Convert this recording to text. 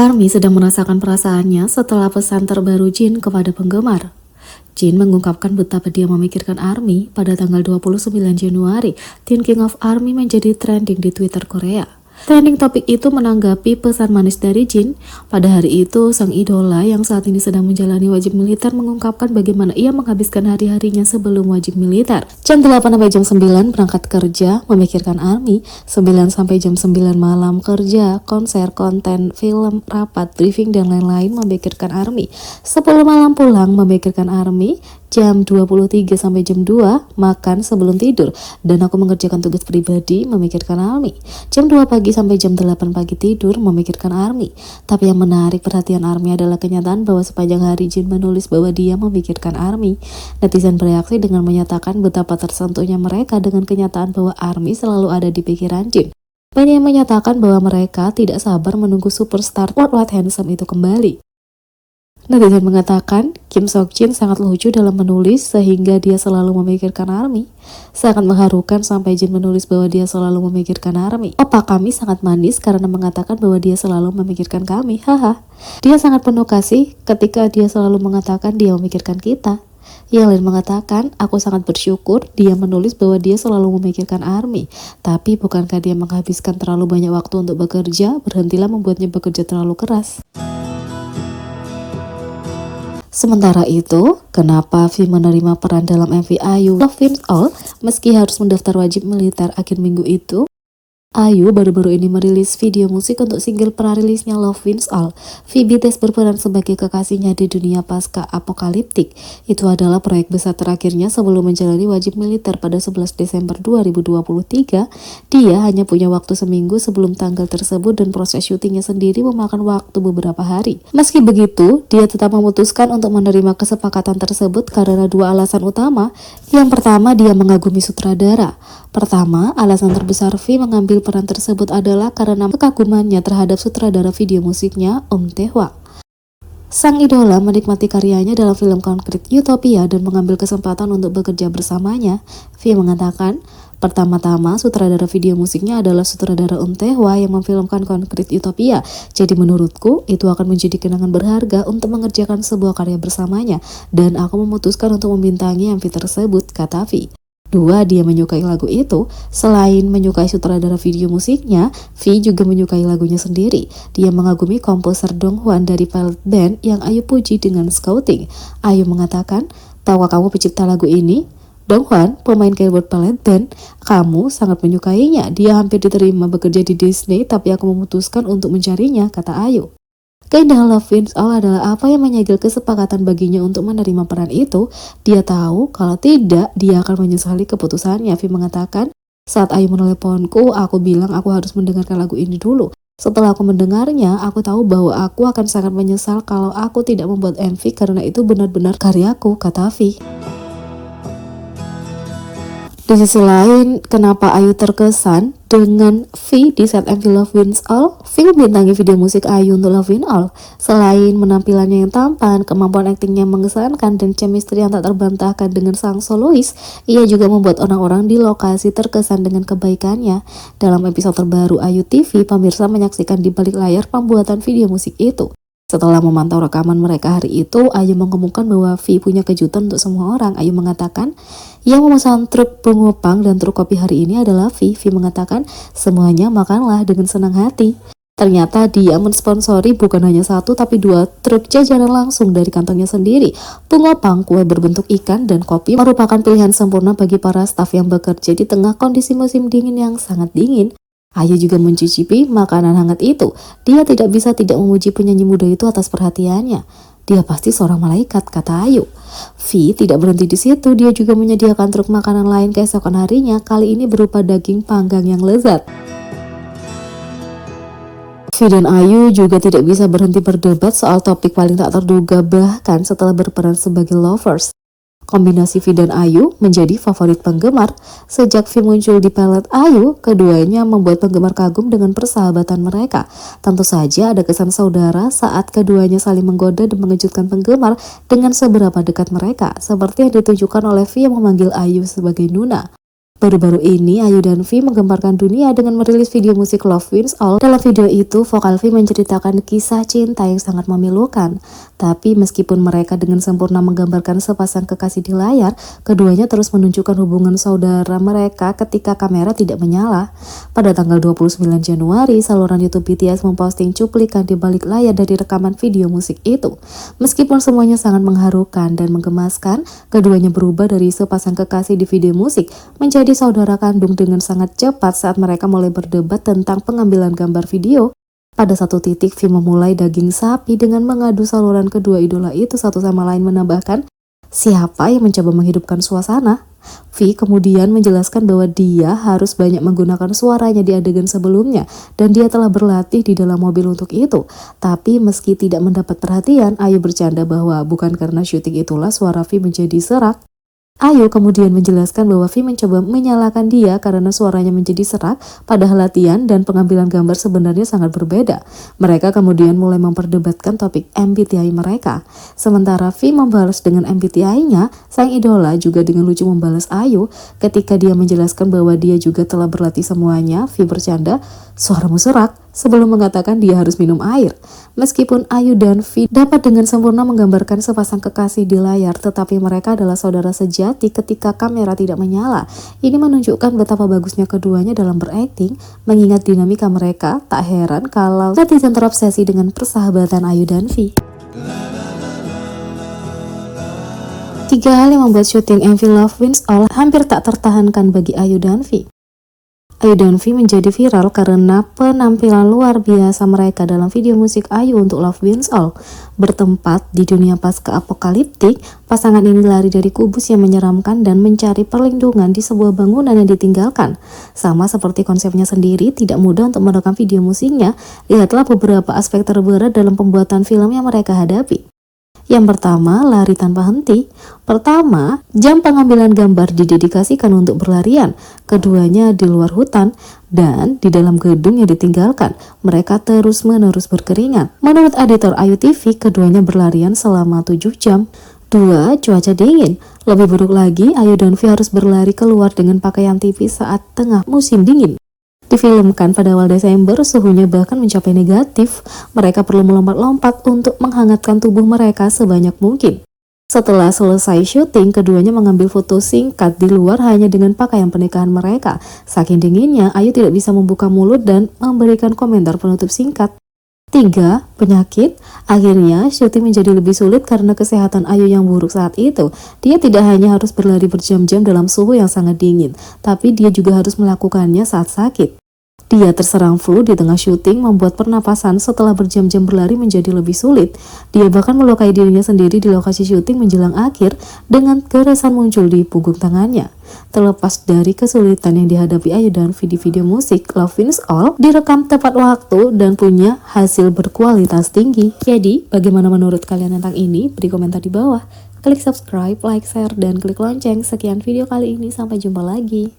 Army sedang merasakan perasaannya setelah pesan terbaru Jin kepada penggemar. Jin mengungkapkan betapa dia memikirkan Army pada tanggal 29 Januari. Teen King of Army menjadi trending di Twitter Korea. Trending topik itu menanggapi pesan manis dari Jin. Pada hari itu, sang idola yang saat ini sedang menjalani wajib militer mengungkapkan bagaimana ia menghabiskan hari-harinya sebelum wajib militer. Jam 8 sampai jam 9 berangkat kerja, memikirkan Army. 9 sampai jam 9 malam kerja, konser, konten, film, rapat, briefing, dan lain-lain memikirkan Army. 10 malam pulang memikirkan Army. Jam 23 sampai jam 2 makan sebelum tidur, dan aku mengerjakan tugas pribadi memikirkan Army. Jam 2 pagi sampai jam 8 pagi tidur memikirkan Army. Tapi yang menarik perhatian Army adalah kenyataan bahwa sepanjang hari Jin menulis bahwa dia memikirkan Army. Netizen bereaksi dengan menyatakan betapa tersentuhnya mereka dengan kenyataan bahwa Army selalu ada di pikiran Jin. Banyak yang menyatakan bahwa mereka tidak sabar menunggu superstar worldwide handsome itu kembali. Netizen mengatakan Kim Sok Jin sangat lucu dalam menulis sehingga dia selalu memikirkan Army. Sangat mengharukan sampai Jin menulis bahwa dia selalu memikirkan Army. Opa kami sangat manis karena mengatakan bahwa dia selalu memikirkan kami. Haha. Dia sangat penuh kasih ketika dia selalu mengatakan dia memikirkan kita. Yang lain mengatakan, aku sangat bersyukur dia menulis bahwa dia selalu memikirkan Army. Tapi bukankah dia menghabiskan terlalu banyak waktu untuk bekerja? Berhentilah membuatnya bekerja terlalu keras. Sementara itu, kenapa V menerima peran dalam MV IU Love Wins All meski harus mendaftar wajib militer akhir minggu itu? IU baru-baru ini merilis video musik untuk single prarilisnya Love Wins All. V BTS berperan sebagai kekasihnya di dunia pasca apokaliptik. Itu adalah proyek besar terakhirnya sebelum menjalani wajib militer pada 11 Desember 2023. Dia hanya punya waktu seminggu sebelum tanggal tersebut dan proses syutingnya sendiri memakan waktu beberapa hari. Meski begitu, dia tetap memutuskan untuk menerima kesepakatan tersebut karena dua alasan utama. Yang pertama, dia mengagumi sutradara. Pertama, alasan terbesar V mengambil peran tersebut adalah karena kekagumannya terhadap sutradara video musiknya, Tae-hwa. Sang idola menikmati karyanya dalam film Concrete Utopia dan mengambil kesempatan untuk bekerja bersamanya. V mengatakan, pertama-tama sutradara video musiknya adalah sutradara Tae-hwa yang memfilmkan Concrete Utopia. Jadi menurutku, itu akan menjadi kenangan berharga untuk mengerjakan sebuah karya bersamanya. Dan aku memutuskan untuk membintangi MV tersebut, kata V. Dua, dia menyukai lagu itu. Selain menyukai sutradara video musiknya, V juga menyukai lagunya sendiri. Dia mengagumi komposer Donghwan dari Pilot Band yang Ayu puji dengan Scouting. Ayu mengatakan, tahukah kamu pencipta lagu ini? Donghwan, pemain keyboard Pilot Band, kamu sangat menyukainya. Dia hampir diterima bekerja di Disney, tapi aku memutuskan untuk mencarinya, kata Ayu. Keindahan Love Wins All adalah apa yang menyegel kesepakatan baginya untuk menerima peran itu. Dia tahu kalau tidak, dia akan menyesali keputusannya. V mengatakan, saat Ayu meneleponku, aku bilang aku harus mendengarkan lagu ini dulu. Setelah aku mendengarnya, aku tahu bahwa aku akan sangat menyesal kalau aku tidak membuat MV karena itu benar-benar karyaku, kata V. Di sisi lain, kenapa Ayu terkesan dengan V di set MV Love Wins All? V membintangi video musik Ayu untuk Love Wins All. Selain penampilannya yang tampan, kemampuan aktingnya mengesankan, dan chemistry yang tak terbantahkan dengan sang solois, ia juga membuat orang-orang di lokasi terkesan dengan kebaikannya. Dalam episode terbaru Ayu TV, pemirsa menyaksikan di balik layar pembuatan video musik itu. Setelah memantau rekaman mereka hari itu, Ayu mengumumkan bahwa V punya kejutan untuk semua orang. Ayu mengatakan, yang memesan truk pengopang dan truk kopi hari ini adalah V. V mengatakan, semuanya makanlah dengan senang hati. Ternyata dia mensponsori bukan hanya satu tapi dua truk jajanan langsung dari kantongnya sendiri. Pengopang, kue berbentuk ikan, dan kopi merupakan pilihan sempurna bagi para staf yang bekerja di tengah kondisi musim dingin yang sangat dingin. Ayu juga mencicipi makanan hangat itu. Dia tidak bisa tidak memuji penyanyi muda itu atas perhatiannya. Dia pasti seorang malaikat, kata Ayu. V tidak berhenti di situ, dia juga menyediakan truk makanan lain keesokan harinya, kali ini berupa daging panggang yang lezat. V dan Ayu juga tidak bisa berhenti berdebat soal topik paling tak terduga bahkan setelah berperan sebagai lovers. Kombinasi V dan Ayu menjadi favorit penggemar. Sejak V muncul di pelet Ayu, keduanya membuat penggemar kagum dengan persahabatan mereka. Tentu saja ada kesan saudara saat keduanya saling menggoda dan mengejutkan penggemar dengan seberapa dekat mereka, seperti yang ditunjukkan oleh V yang memanggil Ayu sebagai Nuna. Baru-baru ini, Ayu dan V menggemparkan dunia dengan merilis video musik Love Wins All. Dalam video itu, vokal V menceritakan kisah cinta yang sangat memilukan. Tapi meskipun mereka dengan sempurna menggambarkan sepasang kekasih di layar, keduanya terus menunjukkan hubungan saudara mereka ketika kamera tidak menyala. Pada tanggal 29 Januari, saluran YouTube BTS memposting cuplikan di balik layar dari rekaman video musik itu. Meskipun semuanya sangat mengharukan dan menggemaskan, keduanya berubah dari sepasang kekasih di video musik menjadi saudara kandung dengan sangat cepat saat mereka mulai berdebat tentang pengambilan gambar video. Pada satu titik, V memulai daging sapi dengan mengadu saluran kedua idola itu satu sama lain, menambahkan, siapa yang mencoba menghidupkan suasana? V kemudian menjelaskan bahwa dia harus banyak menggunakan suaranya di adegan sebelumnya dan dia telah berlatih di dalam mobil untuk itu. Tapi meski tidak mendapat perhatian, Ayu bercanda bahwa bukan karena syuting itulah suara V menjadi serak. Ayu kemudian menjelaskan bahwa V mencoba menyalahkan dia karena suaranya menjadi serak, padahal latihan dan pengambilan gambar sebenarnya sangat berbeda. Mereka kemudian mulai memperdebatkan topik MBTI mereka. Sementara V membalas dengan MBTI-nya, sang idola juga dengan lucu membalas Ayu. Ketika dia menjelaskan bahwa dia juga telah berlatih semuanya, V bercanda, suaramu serak, sebelum mengatakan dia harus minum air. Meskipun Ayu dan V dapat dengan sempurna menggambarkan sepasang kekasih di layar, tetapi mereka adalah saudara sejati ketika kamera tidak menyala. Ini menunjukkan betapa bagusnya keduanya dalam berakting. Mengingat dinamika mereka, tak heran kalau netizen terobsesi dengan persahabatan Ayu dan V. 3 hal yang membuat syuting MV Love Wins All hampir tak tertahankan bagi Ayu dan V. Ayu dan V menjadi viral karena penampilan luar biasa mereka dalam video musik Ayu untuk Love Wins All. Bertempat di dunia pasca apokaliptik, pasangan ini lari dari kubus yang menyeramkan dan mencari perlindungan di sebuah bangunan yang ditinggalkan. Sama seperti konsepnya sendiri, tidak mudah untuk merekam video musiknya. Lihatlah beberapa aspek terberat dalam pembuatan film yang mereka hadapi. Yang pertama, lari tanpa henti. Pertama, jam pengambilan gambar didedikasikan untuk berlarian. Keduanya di luar hutan dan di dalam gedung yang ditinggalkan. Mereka terus-menerus berkeringat. Menurut editor Ayu TV, keduanya berlarian selama 7 jam. 2. Cuaca dingin. Lebih buruk lagi, Ayu dan V harus berlari keluar dengan pakaian tipis saat tengah musim dingin. Difilmkan pada awal Desember, suhunya bahkan mencapai negatif. Mereka perlu melompat-lompat untuk menghangatkan tubuh mereka sebanyak mungkin. Setelah selesai syuting, keduanya mengambil foto singkat di luar hanya dengan pakaian pernikahan mereka. Saking dinginnya, Ayu tidak bisa membuka mulut dan memberikan komentar penutup singkat. 3. Penyakit. Akhirnya, syuting menjadi lebih sulit karena kesehatan Ayu yang buruk saat itu. Dia tidak hanya harus berlari berjam-jam dalam suhu yang sangat dingin, tapi dia juga harus melakukannya saat sakit. Dia terserang flu di tengah syuting, membuat pernapasan setelah berjam-jam berlari menjadi lebih sulit. Dia bahkan melukai dirinya sendiri di lokasi syuting menjelang akhir dengan keresahan muncul di punggung tangannya. Terlepas dari kesulitan yang dihadapi Ayu dan V di video musik Love Wins All, direkam tepat waktu dan punya hasil berkualitas tinggi. Jadi, bagaimana menurut kalian tentang ini? Beri komentar di bawah. Klik subscribe, like, share, dan klik lonceng. Sekian video kali ini, sampai jumpa lagi.